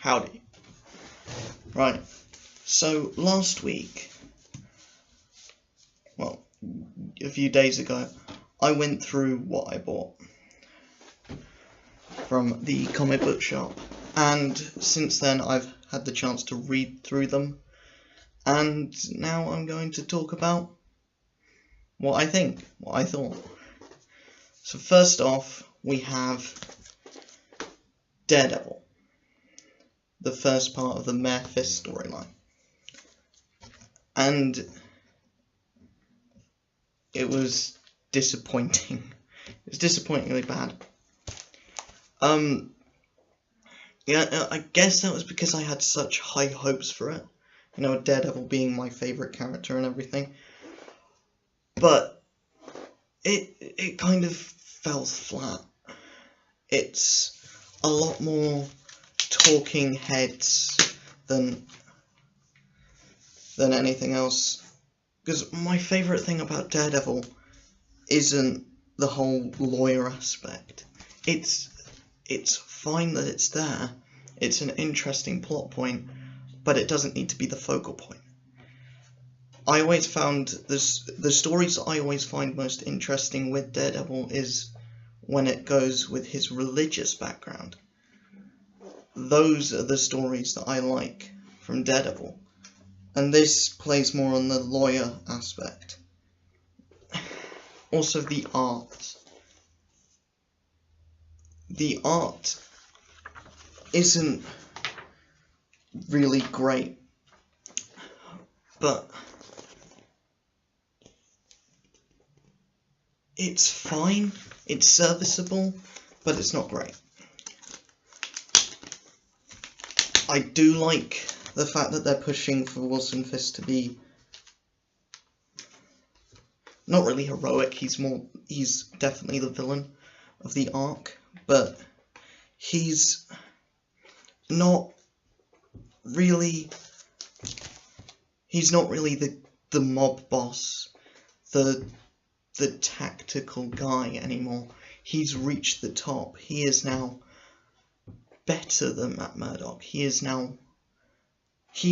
Howdy. Right, so last week, well, a few days ago, I went through what I bought from the comic book shop, and since then I've had the chance to read through them, and now I'm going to talk about what I think, what I thought. So first off, we have Daredevil, the first part of the Mayor Fist storyline. And it was disappointing. It was disappointingly bad. Yeah, I guess that was because I had such high hopes for it. You know, Daredevil being my favourite character and everything. But it kind of fell flat. It's a lot more talking heads than anything else. Because my favourite thing about Daredevil isn't the whole lawyer aspect. It's fine that it's there. It's an interesting plot point, but it doesn't need to be the focal point. I always found the stories that I always find most interesting with Daredevil is when it goes with his religious background. Those are the stories that I like from Daredevil. And this plays more on the lawyer aspect. Also the art. The art isn't really great, but it's fine, it's serviceable, but it's not great. I do like the fact that they're pushing for Wilson Fisk to be not really heroic. He's definitely the villain of the arc, but he's not really the mob boss, the tactical guy anymore. He's reached the top. He is now better than Matt Murdock. He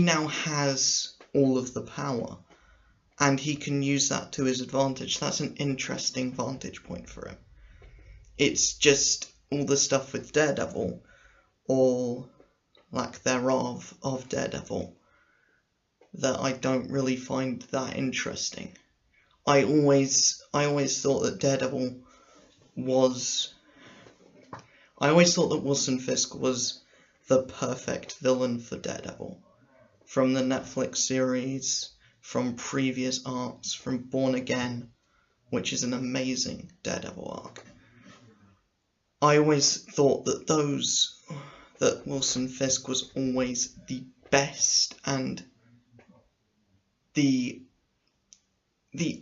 now has all of the power, and he can use that to his advantage. That's an interesting vantage point for him. It's just all the stuff with Daredevil, or lack thereof of Daredevil, that I don't really find that interesting. I always thought that Daredevil was... I always thought that Wilson Fisk was the perfect villain for Daredevil. From the Netflix series, from previous arcs, from Born Again, which is an amazing Daredevil arc. I always thought that Wilson Fisk was always the best and the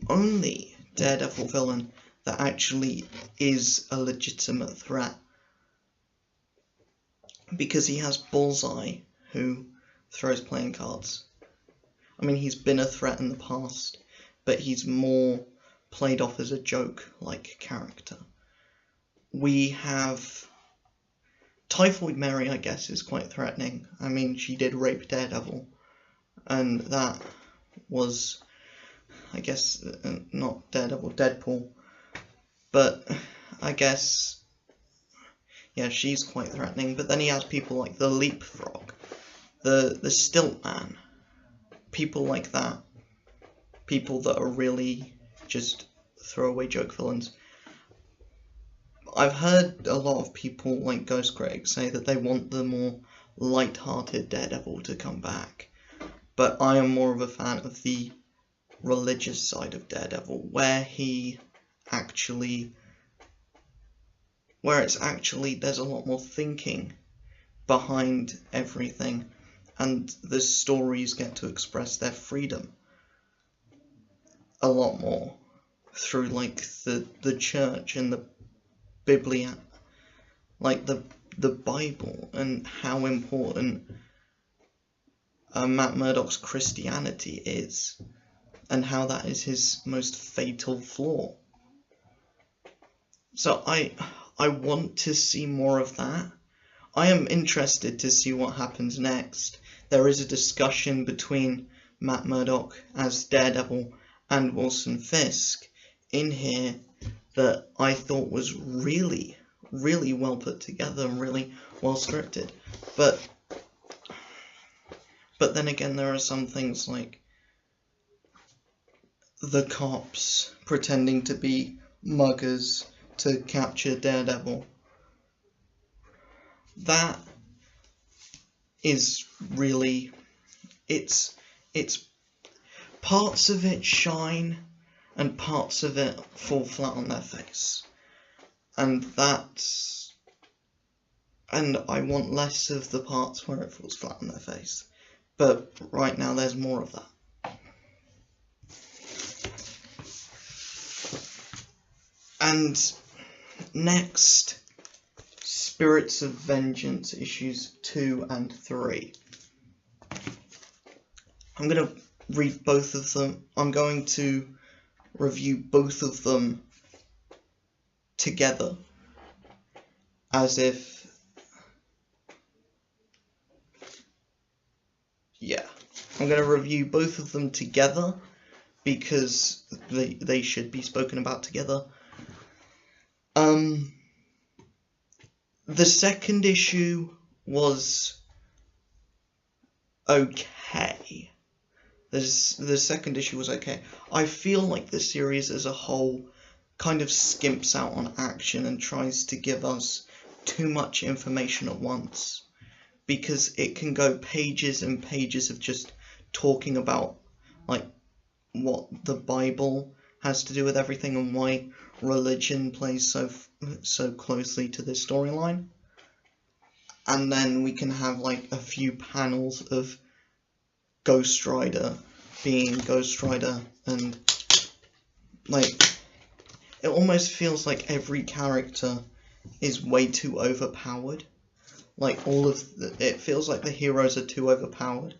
only Daredevil villain that actually is a legitimate threat. Because he has Bullseye, who throws playing cards. I mean, he's been a threat in the past, but he's more played off as a joke-like character. We have Typhoid Mary, I guess, is quite threatening. I mean, she did rape Daredevil, and that was, I guess, not Daredevil, Deadpool, but I guess, yeah, she's quite threatening. But then he has people like the Leapfrog, the Stilt Man, people like that, people that are really just throwaway joke villains. I've heard a lot of people, like Ghost Critics, say that they want the more light-hearted Daredevil to come back, but I am more of a fan of the religious side of Daredevil, where there's a lot more thinking behind everything, and the stories get to express their freedom a lot more through, like, the church and the Biblia, like the Bible, and how important Matt Murdock's Christianity is, and how that is his most fatal flaw. So I want to see more of that. I am interested to see what happens next. There is a discussion between Matt Murdock as Daredevil and Wilson Fisk in here that I thought was really, really well put together and really well scripted. But then again, there are some things like the cops pretending to be muggers to capture Daredevil. That is really, it's parts of it shine and parts of it fall flat on their face, and I want less of the parts where it falls flat on their face, but right now there's more of that. And next, Spirits of Vengeance issues 2 and 3. I'm going to read both of them. I'm going to review both of them together, as if, I'm going to review both of them together because they should be spoken about together. The second issue was okay. The second issue was okay. I feel like the series as a whole kind of skimps out on action and tries to give us too much information at once, because it can go pages and pages of just talking about like what the Bible has to do with everything and why religion plays so closely to this storyline, and then we can have like a few panels of Ghost Rider being Ghost Rider, and like it almost feels like every character is way too overpowered. Like it feels like the heroes are too overpowered,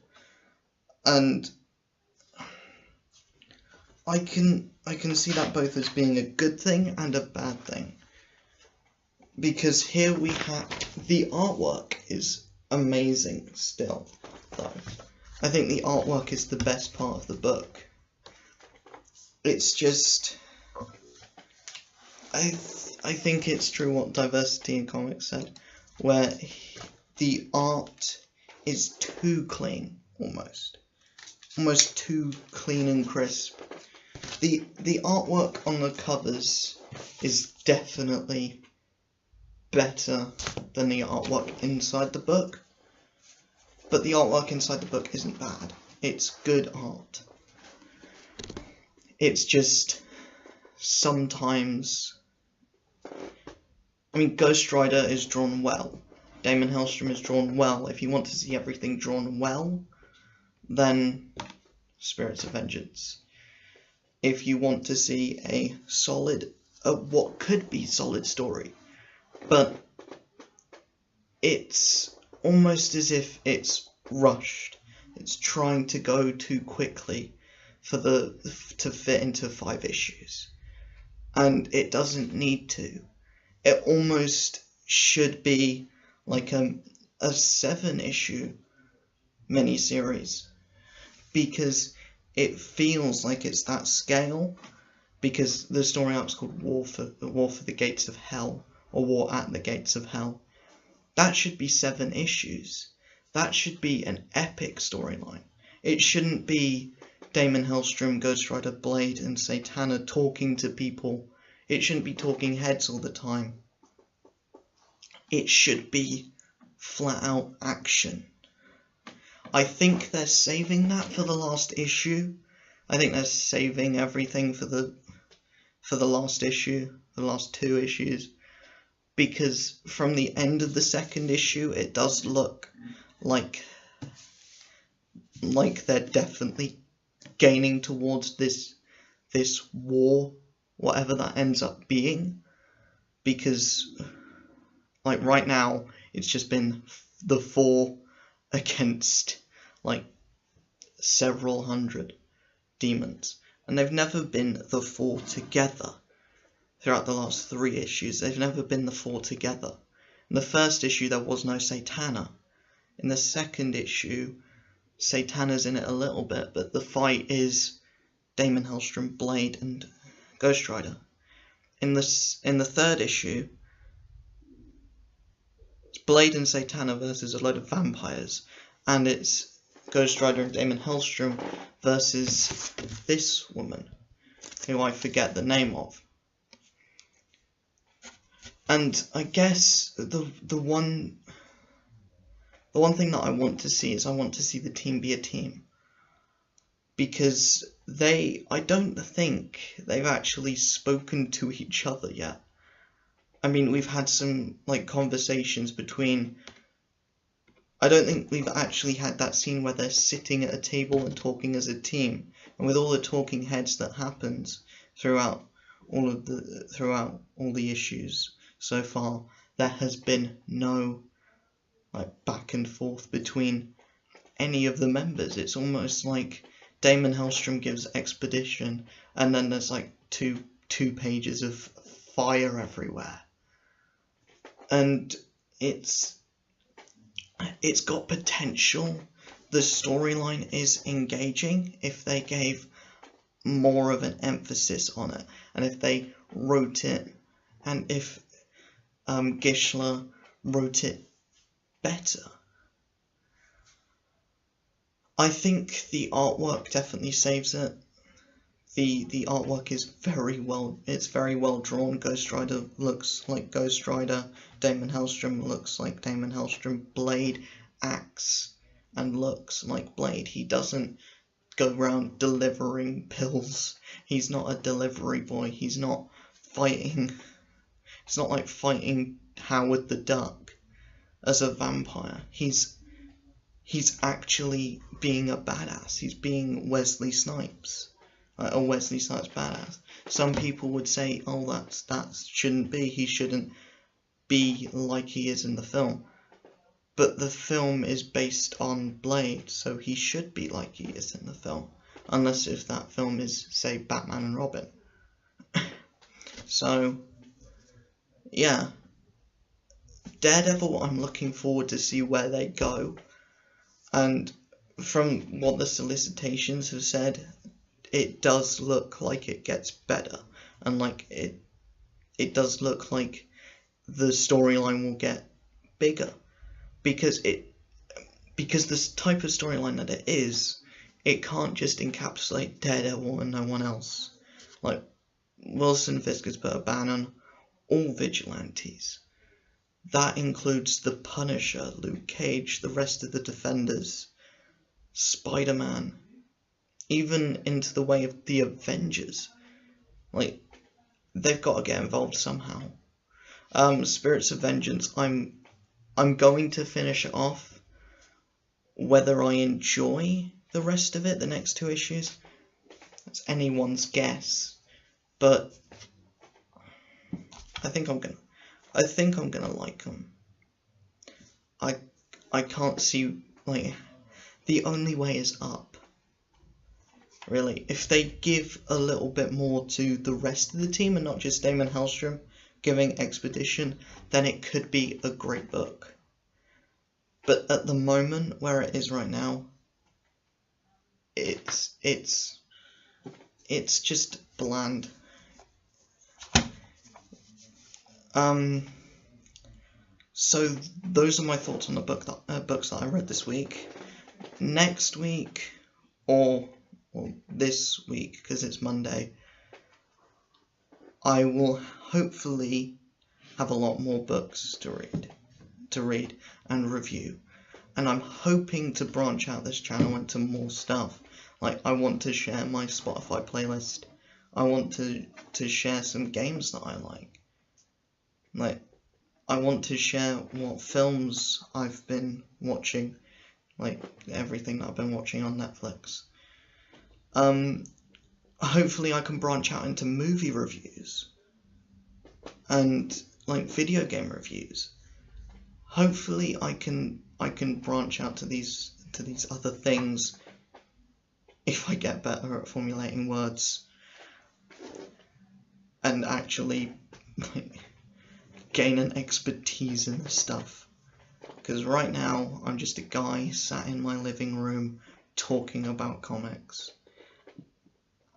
and I can see that both as being a good thing and a bad thing, because here we have the artwork is amazing still, though. I think the artwork is the best part of the book. It's just, I think it's true what Diversity in Comics said, where the art is too clean, almost too clean and crisp. The artwork on the covers is definitely better than the artwork inside the book, but the artwork inside the book isn't bad. It's good art. It's just sometimes, I mean, Ghost Rider is drawn well. Damon Hellstrom is drawn well. If you want to see everything drawn well, then Spirits of Vengeance. If you want to see a solid, what could be solid story, but it's almost as if it's rushed. It's trying to go too quickly to fit into 5 issues, and it doesn't need to. It almost should be like a 7-issue miniseries, because it feels like it's that scale, because the story arc's called War for the Gates of Hell, or War at the Gates of Hell. That should be 7 issues. That should be an epic storyline. It shouldn't be Damon Hellstrom, Ghost Rider, Blade, and Satana talking to people. It shouldn't be talking heads all the time. It should be flat out action. I think they're saving that for the last issue. I think they're saving everything for the last issue, the last 2 issues, because from the end of the second issue, it does look like they're definitely gaining towards this war, whatever that ends up being, because like right now it's just been the 4 against like several hundred demons, and they've never been the 4 together. Throughout the last 3 issues, they've never been the 4 together, In the first issue, there was no Satana. In the second issue, Satana's in it a little bit, but the fight is Damon Hellstrom, Blade, and Ghost Rider. In the third issue, it's Blade and Satana versus a load of vampires, and it's Ghost Rider and Damon Hellstrom versus this woman, who I forget the name of. And I guess the one thing that I want to see is I want to see the team be a team. Because I don't think they've actually spoken to each other yet. I mean, we've had some, like, conversations between... I don't think we've actually had that scene where they're sitting at a table and talking as a team. And with all the talking heads that happens throughout all the issues so far, there has been no, like, back and forth between any of the members. It's almost like Damon Hellstrom gives exposition, and then there's like two pages of fire everywhere, and it's got potential. The storyline is engaging if they gave more of an emphasis on it, and if they wrote it, and if Gischler wrote it better. I think the artwork definitely saves it. The artwork is very well drawn. Ghost Rider looks like Ghost Rider. Damon Hellstrom looks like Damon Hellstrom. Blade acts and looks like Blade. He doesn't go around delivering pills. He's not a delivery boy. He's not fighting. It's not like fighting Howard the Duck as a vampire. He's actually being a badass. He's being Wesley Snipes. A Wesley Snipes badass. Some people would say, oh, that shouldn't be. He shouldn't be like he is in the film. But the film is based on Blade, so he should be like he is in the film. Unless if that film is, say, Batman and Robin. So, yeah. Daredevil, I'm looking forward to see where they go. And from what the solicitations have said, it does look like it gets better. And like it does look like the storyline will get bigger. Because this type of storyline that it is, it can't just encapsulate Daredevil and no one else. Like, Wilson Fisk has put a ban on all vigilantes. That includes the Punisher, Luke Cage, the rest of the Defenders, Spider-Man, even into the way of the Avengers. Like, they've got to get involved somehow. Spirits of Vengeance, I'm going to finish it off. Whether I enjoy the rest of it, the next 2 issues, that's anyone's guess. But I think I'm gonna like them. I can't see, like, the only way is up. Really, if they give a little bit more to the rest of the team and not just Damon Hellstrom giving expedition, then it could be a great book. But at the moment, where it is right now, it's just bland. So those are my thoughts on the books that I read this week. Next week, or this week, because it's Monday, I will hopefully have a lot more books to read and review. And I'm hoping to branch out this channel into more stuff. Like, I want to share my Spotify playlist. I want to share some games that I like. Like, I want to share what films I've been watching. Like, everything that I've been watching on Netflix. Hopefully I can branch out into movie reviews. And, like, video game reviews. Hopefully I can branch out to these other things if I get better at formulating words and actually, like, gain an expertise in this stuff. Because right now, I'm just a guy sat in my living room talking about comics.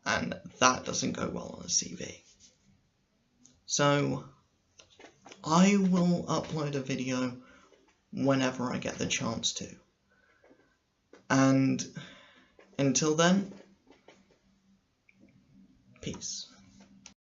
And that doesn't go well on a CV. So, I will upload a video whenever I get the chance to. And until then, peace.